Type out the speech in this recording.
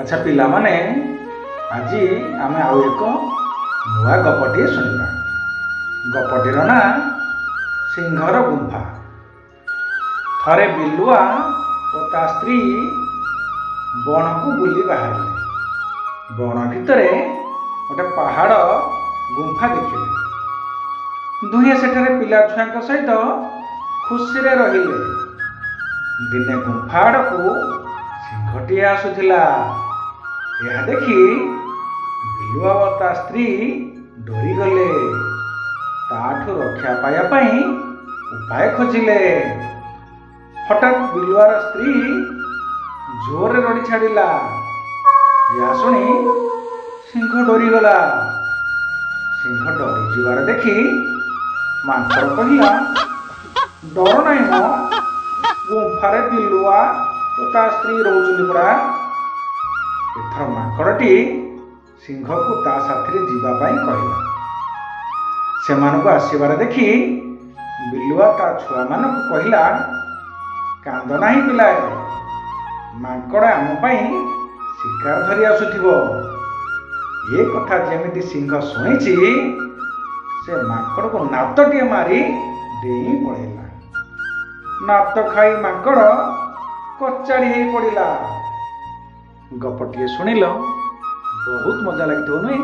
अच्छा पिलामाने आज आम आउ एक नुआ गपटे शुणा। गपटीर ना सिंहर गुंफा। थरे बिलुआ और ता स्त्री बन को बुली बाहर। बन भितर गोटे पहाड़ गुंफा देखिले। दुहे सेठारे पिला छुआ सहित खुशी रहिले। दिने गुंफा आड़ को सिंहटीए आसुथिला। यह देखि बिलुआ और ता स्त्री डरी गले। ताठू रक्षा पाया पाई उपाय खोजिले। हठात बिलुआर स्त्री जोर रड़ी छाड़िला। यह शुणी सिंह डरीगला। सिंह डरी जीवार देखि मांकड़ कहला, डर नहीं मो, गुंफारे बिलुआ और ता स्त्री रोचुनी पड़ा। एथर मांकड़टी सिंह को ता साथी जीवापाई कहला। सेमानकु आसीबार देखि बिलुआ ता छुआ मानकु कहला, कांद नाही पिलाए, मांकड़ आम पाई शिकार धरी आसुथिबो। ये कथा जेमिति सिंह शुणिछि से मांकड़ को नातटीए मारी डेई पड़ेला। नात खाई मांकड़ कचाड़ी हे पड़िला। गपटिए शुणिल बहुत मजा लगी नुहे।